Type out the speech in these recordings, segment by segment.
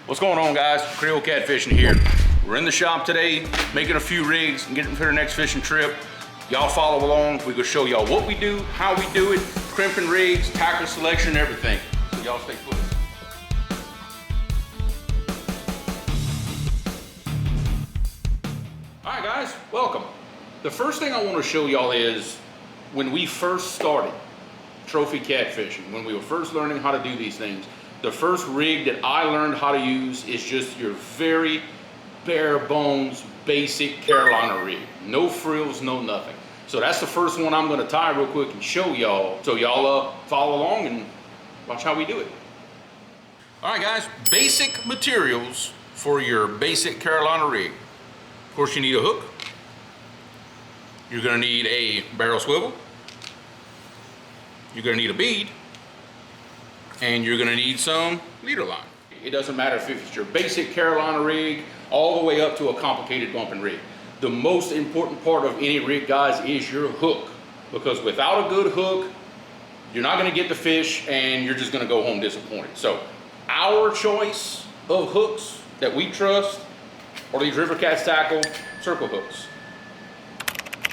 What's going on, guys? Creole Catfishing here. We're in the shop today, making a few rigs and getting for the next fishing trip. Y'all follow along. We're gonna show y'all what we do, how we do it, crimping rigs, tackle selection, everything. So y'all stay put. All right, guys, welcome. The first thing I want to show y'all is when we first started trophy catfishing, when we were first learning how to do these things, the first rig that I learned how to use is just your very bare bones, basic Carolina rig. No frills, no nothing. So that's the first one I'm gonna tie real quick and show y'all, so y'all follow along and watch how we do it. All right, guys, basic materials for your basic Carolina rig. Of course, you need a hook. You're gonna need a barrel swivel. You're gonna need a bead. And you're gonna need some leader line. It doesn't matter if it's your basic Carolina rig, all the way up to a complicated bumping rig. The most important part of any rig, guys, is your hook. Because without a good hook, you're not gonna get the fish and you're just gonna go home disappointed. So our choice of hooks that we trust are these River Cats Tackle circle hooks.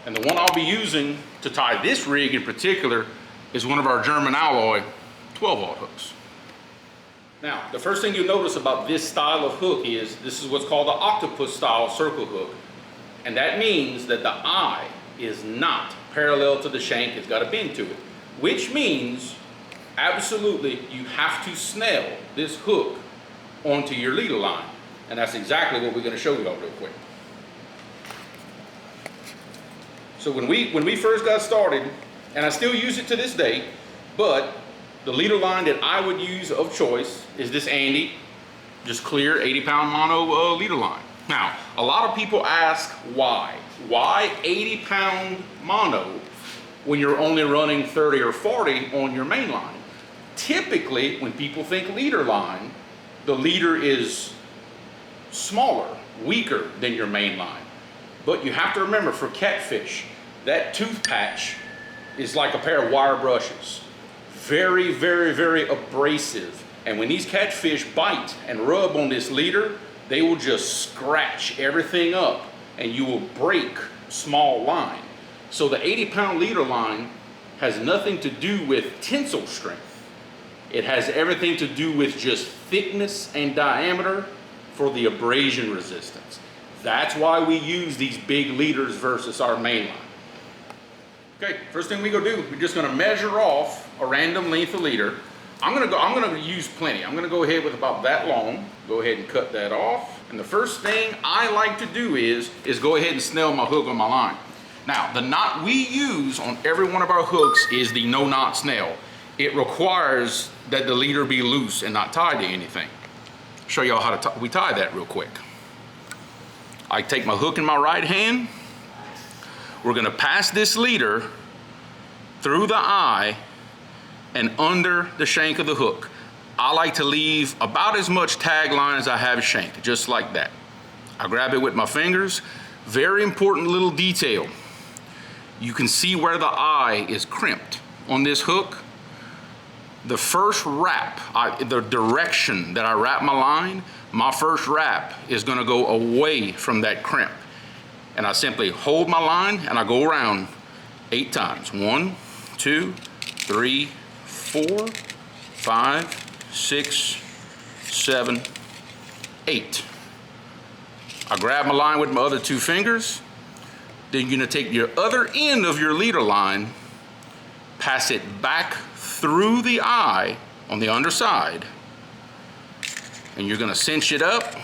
And the one I'll be using to tie this rig in particular is one of our German alloy 12-aught hooks. Now, the first thing you'll notice about this style of hook is this is what's called the octopus style circle hook. And that means that the eye is not parallel to the shank, it's got a bend to it. Which means, absolutely, you have to snell this hook onto your leader line. And that's exactly what we're gonna show y'all real quick. So when we first got started, and I still use it to this day, but the leader line that I would use of choice is this Andy, just clear 80-pound mono leader line. Now, a lot of people ask why? Why 80-pound mono when you're only running 30 or 40 on your main line? Typically, when people think leader line, the leader is smaller, weaker than your main line. But you have to remember, for catfish, that tooth patch is like a pair of wire brushes. Very, very, very abrasive. And when these catfish bite and rub on this leader, they will just scratch everything up and you will break small line. So the 80-pound leader line has nothing to do with tensile strength. It has everything to do with just thickness and diameter for the abrasion resistance. That's why we use these big leaders versus our main line. Okay, first thing we go do, we're just gonna measure off a random length of leader. I'm gonna use plenty. I'm gonna go ahead with about that long. Go ahead and cut that off. And the first thing I like to do is go ahead and snell my hook on my line. Now, the knot we use on every one of our hooks is the no knot snell. It requires that the leader be loose and not tied to anything. Show y'all how to we tie that real quick. I take my hook in my right hand. We're gonna pass this leader through the eye and under the shank of the hook. I like to leave about as much tag line as I have shank, just like that. I grab it with my fingers. Very important little detail. You can see where the eye is crimped on this hook. The first wrap, the direction that I wrap my line, my first wrap is gonna go away from that crimp. And I simply hold my line and I go around 8 times. 1, 2, 3, 4, 5, 6, 7, 8. I grab my line with my other 2 fingers. Then you're gonna take your other end of your leader line, pass it back through the eye on the underside, and you're gonna cinch it up.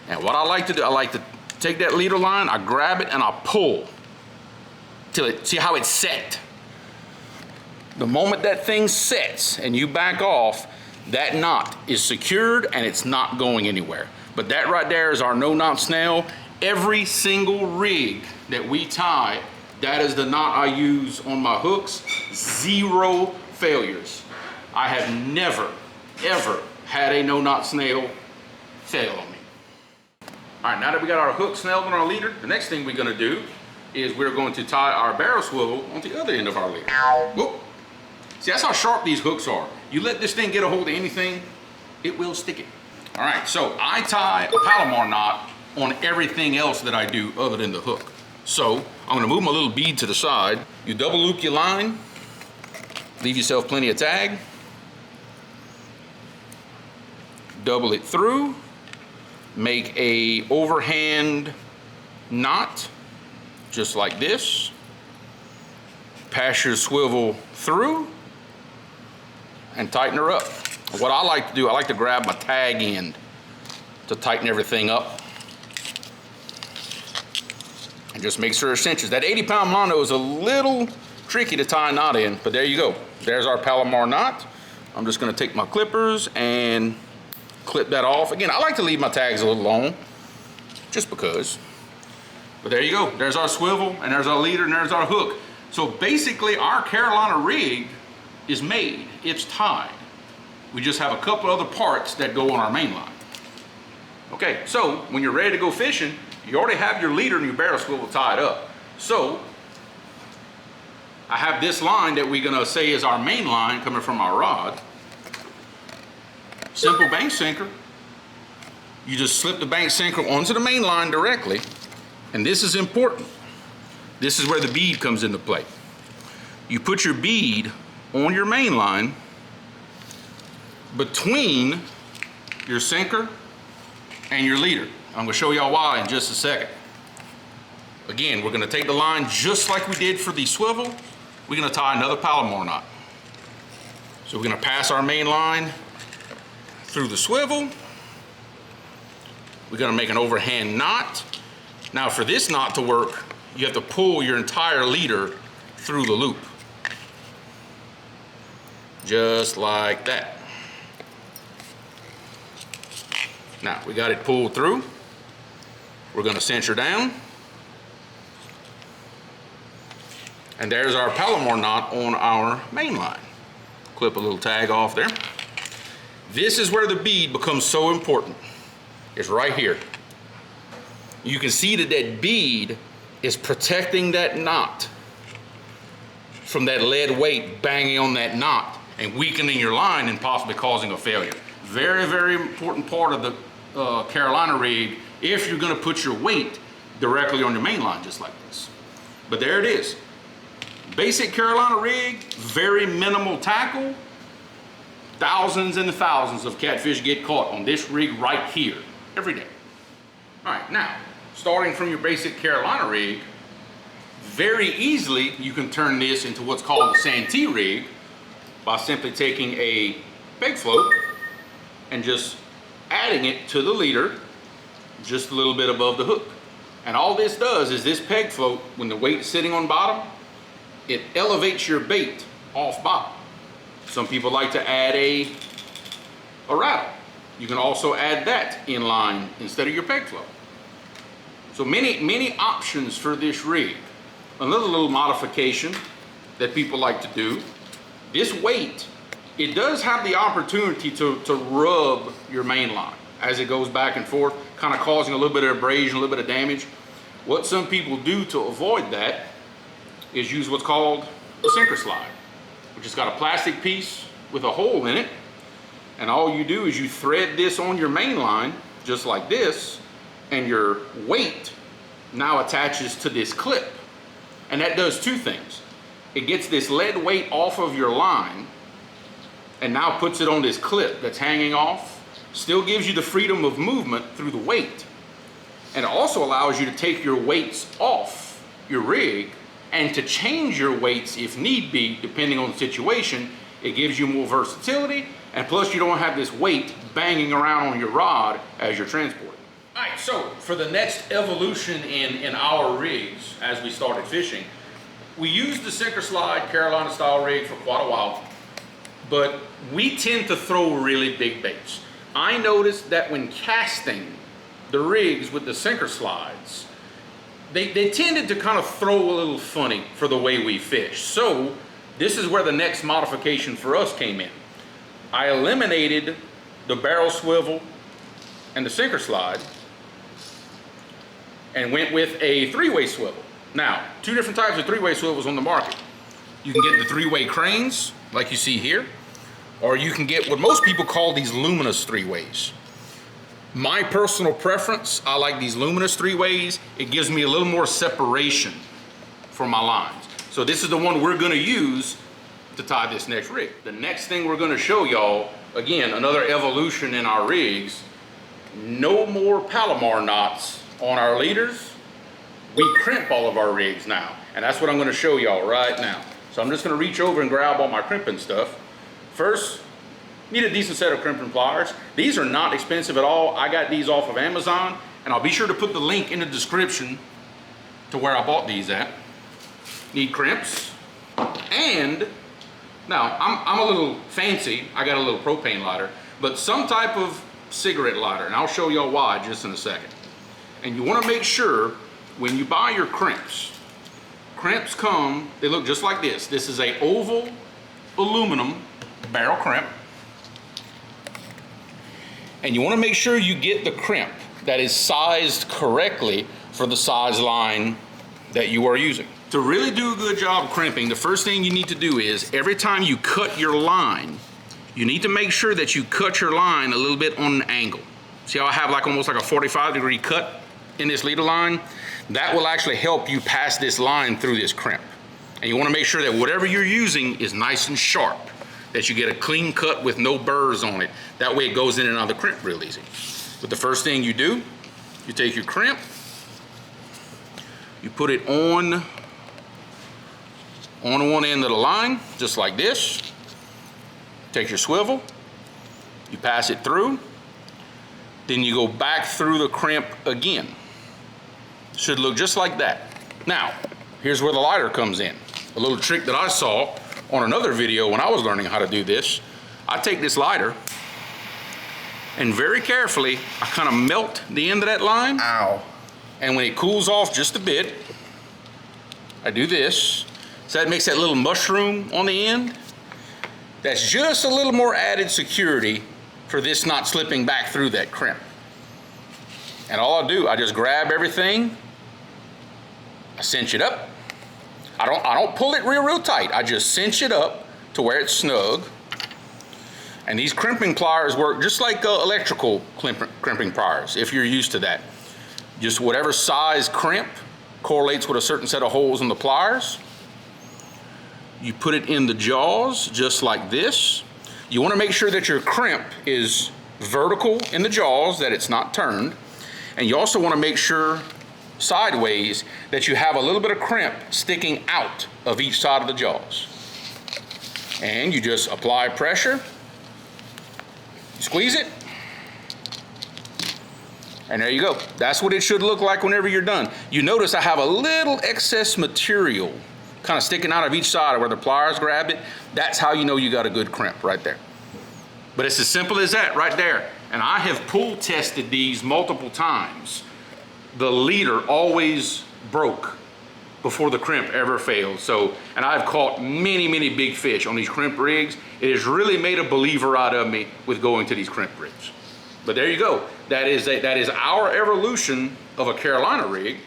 And what I like to do, I like to take that leader line, I grab it and I pull till it, see how it's set. The moment that thing sets and you back off, that knot is secured and it's not going anywhere. But that right there is our no knot snell. Every single rig that we tie, that is the knot I use on my hooks. 0 failures. I have never, ever had a no knot snail fail on me. All right, now that we got our hook snelled on our leader, the next thing we're gonna do is we're going to tie our barrel swivel on the other end of our leader. Whoop. See, that's how sharp these hooks are. You let this thing get a hold of anything, It will stick it. All right, so I tie a Palomar knot on everything else that I do other than the hook. So I'm gonna move my little bead to the side. You double loop your line, leave yourself plenty of tag, double it through, make a overhand knot, just like this. Pass your swivel through and tighten her up. What I like to do, I like to grab my tag end to tighten everything up. And just make sure it cinches. That 80-pound mono is a little tricky to tie a knot in, but there you go. There's our Palomar knot. I'm just gonna take my clippers and clip that off. Again, I like to leave my tags a little long, just because. But there you go. There's our swivel, and there's our leader, and there's our hook. So basically, our Carolina rig is made. It's tied. We just have a couple other parts that go on our main line. Okay, so when you're ready to go fishing, you already have your leader and your barrel swivel tied up. So I have this line that we're gonna say is our main line coming from our rod. Simple bank sinker. You just slip the bank sinker onto the main line directly, and this is important. This is where the bead comes into play. You put your bead on your main line between your sinker and your leader. I'm gonna show y'all why in just a second. Again, we're gonna take the line just like we did for the swivel. We're gonna tie another Palomar knot. So we're gonna pass our main line through the swivel. We're gonna make an overhand knot. Now for this knot to work, you have to pull your entire leader through the loop. Just like that. Now we got it pulled through. We're gonna cinch her down. And there's our Palomar knot on our main line. Clip a little tag off there. This is where the bead becomes so important. It's right here. You can see that that bead is protecting that knot from that lead weight banging on that knot and weakening your line and possibly causing a failure. Very, very important part of the Carolina rig if you're gonna put your weight directly on your main line just like this. But there it is. Basic Carolina rig, very minimal tackle. Thousands and thousands of catfish get caught on this rig right here every day. All right, now, starting from your basic Carolina rig, very easily you can turn this into what's called a Santee rig by simply taking a peg float and just adding it to the leader just a little bit above the hook. And all this does is this peg float, when the weight's sitting on bottom, it elevates your bait off bottom. Some people like to add a rattle. You can also add that in line instead of your peg float. So many options for this rig. Another little modification that people like to do, this weight, it does have the opportunity to rub your main line as it goes back and forth, kind of causing a little bit of abrasion, a little bit of damage. What some people do to avoid that is use what's called a sinker slide, which has got a plastic piece with a hole in it. And all you do is you thread this on your main line, just like this, and your weight now attaches to this clip. And that does two things. It gets this lead weight off of your line and now puts it on this clip that's hanging off. Still gives you the freedom of movement through the weight. And it also allows you to take your weights off your rig and to change your weights if need be, depending on the situation. It gives you more versatility, and plus you don't have this weight banging around on your rod as you're transporting. All right, so for the next evolution in our rigs as we started fishing, we used the sinker slide Carolina style rig for quite a while, but we tend to throw really big baits. I noticed that when casting the rigs with the sinker slides, they tended to kind of throw a little funny for the way we fish. So this is where the next modification for us came in. I eliminated the barrel swivel and the sinker slide and went with a three-way swivel. Now, two different types of three-way swivels on the market. You can get the three-way cranes, like you see here, or you can get what most people call these luminous three-ways. My personal preference, I like these luminous three-ways. It gives me a little more separation for my lines. So this is the one we're gonna use to tie this next rig. The next thing we're gonna show y'all, again, another evolution in our rigs, no more Palomar knots on our leaders. We crimp all of our rigs now, and that's what I'm gonna show y'all right now. So I'm just gonna reach over and grab all my crimping stuff. First, need a decent set of crimping pliers. These are not expensive at all. I got these off of Amazon, and I'll be sure to put the link in the description to where I bought these at. Need crimps, and now I'm a little fancy. I got a little propane lighter, but some type of cigarette lighter, and I'll show y'all why just in a second. And you wanna make sure when you buy your crimps come, they look just like this. This is a oval aluminum barrel crimp. And you wanna make sure you get the crimp that is sized correctly for the size line that you are using. To really do a good job of crimping, the first thing you need to do is every time you cut your line, you need to make sure that you cut your line a little bit on an angle. See how I have like almost like a 45-degree cut in this leader line? That will actually help you pass this line through this crimp. And you wanna make sure that whatever you're using is nice and sharp, that you get a clean cut with no burrs on it. That way it goes in and out of the crimp real easy. But the first thing you do, you take your crimp, you put it on one end of the line, just like this. Take your swivel, you pass it through, then you go back through the crimp again. Should look just like that. Now, here's where the lighter comes in. A little trick that I saw on another video when I was learning how to do this. I take this lighter and very carefully, I kind of melt the end of that line. Ow. And when it cools off just a bit, I do this. So that makes that little mushroom on the end. That's just a little more added security for this not slipping back through that crimp. And all I do, I just grab everything, I cinch it up. I don't pull it real tight. I just cinch it up to where it's snug. And these crimping pliers work just like electrical crimping pliers, if you're used to that. Just whatever size crimp correlates with a certain set of holes in the pliers. You put it in the jaws just like this. You want to make sure that your crimp is vertical in the jaws, that it's not turned. And you also want to make sure sideways that you have a little bit of crimp sticking out of each side of the jaws. And you just apply pressure, you squeeze it, and there you go. That's what it should look like whenever you're done. You notice I have a little excess material kind of sticking out of each side of where the pliers grabbed it. That's how you know you got a good crimp right there. But it's as simple as that right there. And I have pull tested these multiple times. The leader always broke before the crimp ever failed. So, and I've caught many big fish on these crimp rigs. It has really made a believer out of me with going to these crimp rigs. But there you go. That is our evolution of a Carolina rig.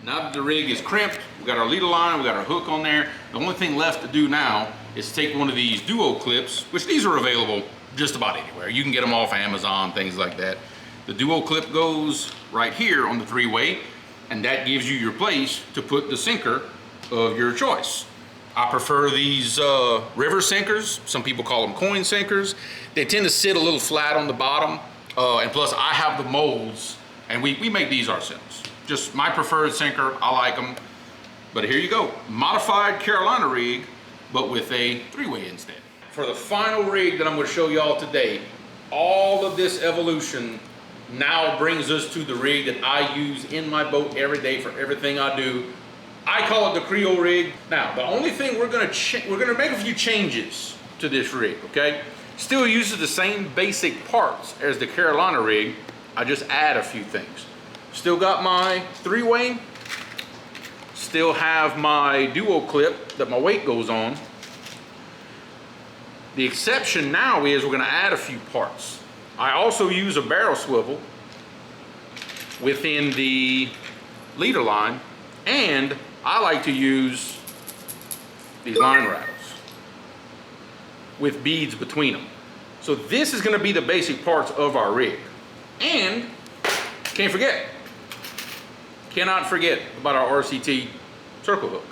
Now that the rig is crimped, we got our leader line, we got our hook on there. The only thing left to do now is take one of these duo clips, which these are available just about anywhere. You can get them off Amazon, things like that. The duo clip goes right here on the three-way, and that gives you your place to put the sinker of your choice. I prefer these river sinkers. Some people call them coin sinkers. They tend to sit a little flat on the bottom, and plus I have the molds, and we make these ourselves. Just my preferred sinker, I like them. But here you go, modified Carolina rig, but with a three-way instead. For the final rig that I'm gonna show y'all today, all of this evolution now brings us to the rig that I use in my boat every day for everything I do. I call it the Creole rig. Now, the only thing we're gonna make a few changes to this rig, okay? Still uses the same basic parts as the Carolina rig. I just add a few things. Still got my three-way, still have my duo clip that my weight goes on. The exception now is we're gonna add a few parts. I also use a barrel swivel within the leader line, and I like to use these line rattles with beads between them. So this is gonna be the basic parts of our rig. And cannot forget about our RCT circle hook.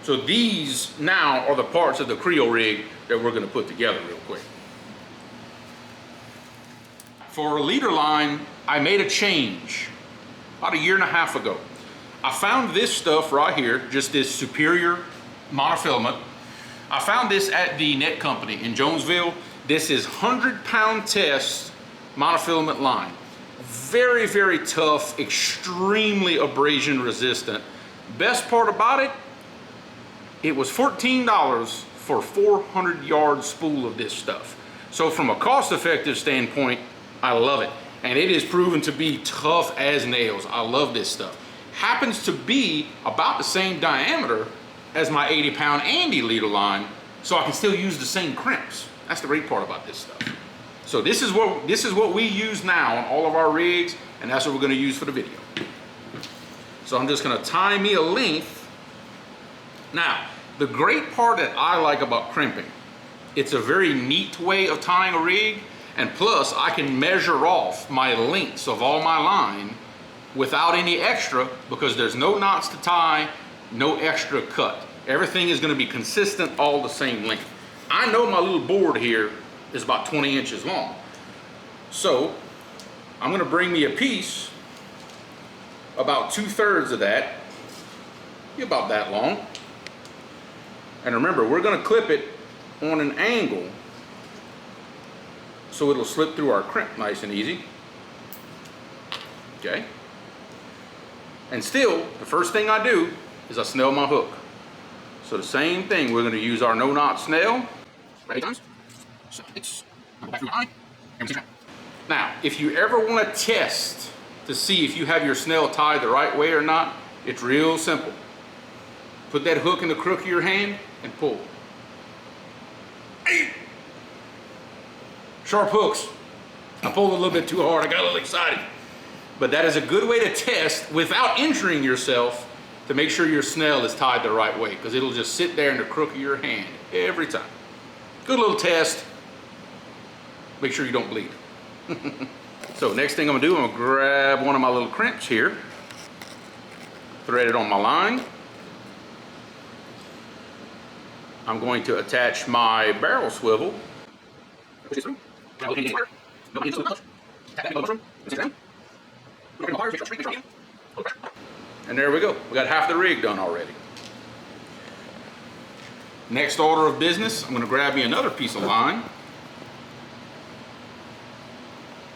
So these now are the parts of the Creole rig that we're gonna put together real quick. For a leader line, I made a change about 1.5 years ago. I found this stuff right here, just this Superior monofilament. I found this at the net company in Jonesville. This is 100-pound test monofilament line. Very, very tough, extremely abrasion resistant. Best part about it, it was $14 for 400-yard spool of this stuff. So from a cost-effective standpoint, I love it. And it is proven to be tough as nails. I love this stuff. Happens to be about the same diameter as my 80-pound Andy leader line, so I can still use the same crimps. That's the great part about this stuff. So this is what we use now on all of our rigs, and that's what we're gonna use for the video. So I'm just gonna tie me a length. Now, the great part that I like about crimping, it's a very neat way of tying a rig, and plus I can measure off my lengths of all my line without any extra, because there's no knots to tie, no extra cut. Everything is gonna be consistent, all the same length. I know my little board here is about 20 inches long. So I'm gonna bring me a piece about 2/3 of that, about that long. And remember, we're gonna clip it on an angle so it'll slip through our crimp nice and easy. Okay? And still, the first thing I do is I snell my hook. So the same thing, we're gonna use our no knot snell. Now, if you ever wanna test to see if you have your snell tied the right way or not, it's real simple. Put that hook in the crook of your hand and pull. Sharp hooks. I pulled a little bit too hard, I got a little excited. But that is a good way to test without injuring yourself to make sure your snell is tied the right way, because it'll just sit there in the crook of your hand every time. Good little test. Make sure you don't bleed. So next thing I'm gonna do, I'm gonna grab one of my little crimps here, thread it on my line. I'm going to attach my barrel swivel. And there we go. We got half the rig done already. Next order of business, I'm gonna grab me another piece of line.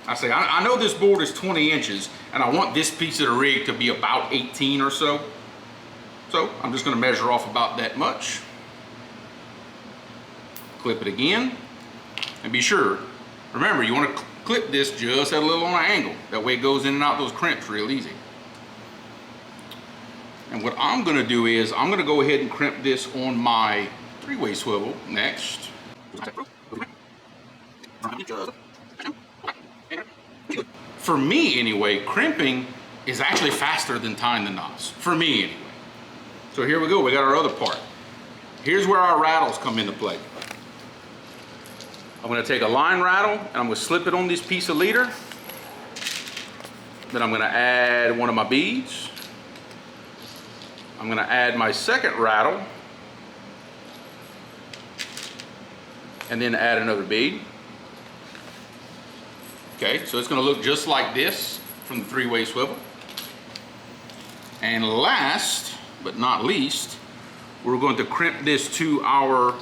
I know this board is 20 inches and I want this piece of the rig to be about 18 or so. So I'm just gonna measure off about that much. Clip it again. And be sure, remember, you want to clip this just at a little on an angle. That way it goes in and out those crimps real easy. And what I'm gonna do is, I'm gonna go ahead and crimp this on my 3-way swivel next. For me anyway, crimping is actually faster than tying the knots. For me anyway. So here we go, we got our other part. Here's where our rattles come into play. I'm gonna take a line rattle and I'm gonna slip it on this piece of leader. Then I'm gonna add one of my beads. I'm gonna add my second rattle. And then add another bead. Okay, so it's gonna look just like this from the 3-way swivel. And last but not least, we're going to crimp this to our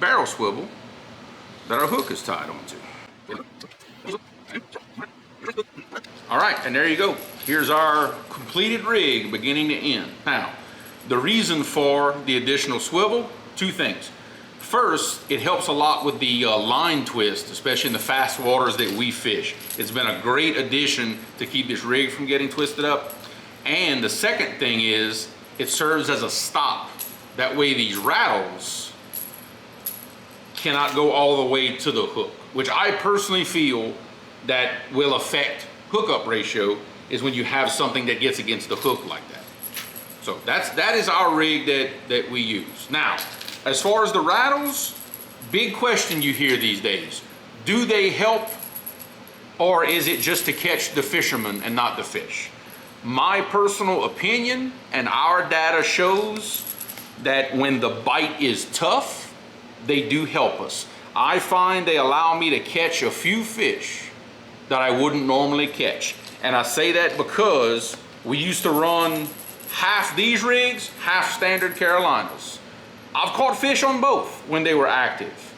barrel swivel that our hook is tied onto. All right, and there you go. Here's our completed rig beginning to end. Now, the reason for the additional swivel, 2 things. First, it helps a lot with the line twist, especially in the fast waters that we fish. It's been a great addition to keep this rig from getting twisted up. And the second thing is, it serves as a stop. That way these rattles cannot go all the way to the hook, which I personally feel that will affect hookup ratio, is when you have something that gets against the hook like that. So that is our rig that we use. Now, as far as the rattles, Big question you hear these days. Do they help, or is it just to catch the fisherman and not the fish? My personal opinion and our data shows that when the bite is tough, they do help us. I find they allow me to catch a few fish that I wouldn't normally catch. And I say that because we used to run half these rigs, half standard Carolinas. I've caught fish on both when they were active.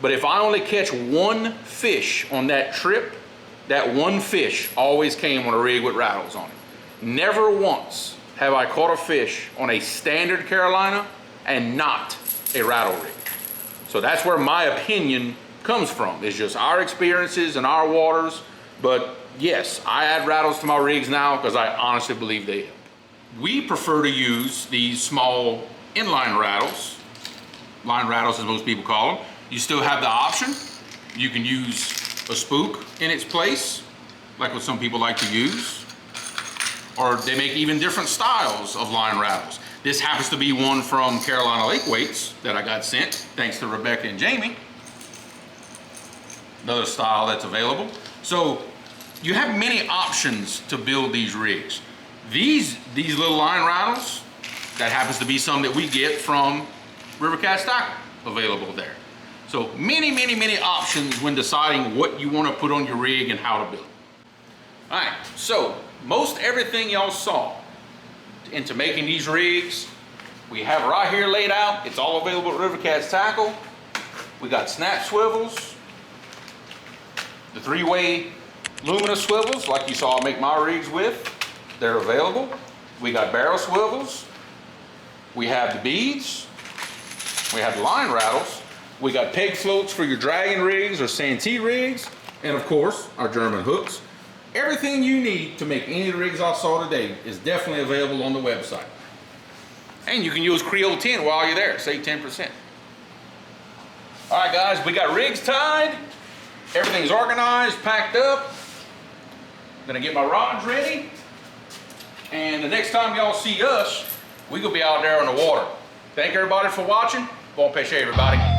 But if I only catch one fish on that trip, that one fish always came on a rig with rattles on it. Never once have I caught a fish on a standard Carolina and not a rattle rig. So that's where my opinion comes from. It's just our experiences and our waters. But yes, I add rattles to my rigs now because I honestly believe they help. We prefer to use these small inline rattles, line rattles as most people call them. You still have the option. You can use a spook in its place, like what some people like to use. Or they make even different styles of line rattles. This happens to be one from Carolina Lake Weights that I got sent, thanks to Rebecca and Jamie. Another style that's available. So you have many options to build these rigs. These little line rattles, that happens to be some that we get from River Cats Tackle, available there. So many options when deciding what you want to put on your rig and how to build it. All right, so most everything y'all saw into making these rigs, we have right here laid out. It's all available at River Cats Tackle. We got snap swivels, the 3-way luminous swivels like you saw I make my rigs with. They're available. We got barrel swivels. We have the beads. We have the line rattles. We got peg floats for your dragon rigs or Santee rigs. And of course, our German hooks. Everything you need to make any of the rigs I saw today is definitely available on the website. And you can use Creole 10 while you're there, save 10%. All right, guys, we got rigs tied. Everything's organized, packed up. Gonna get my rods ready. And the next time y'all see us, we're gonna be out there on the water. Thank everybody for watching. Bon pêcher, everybody.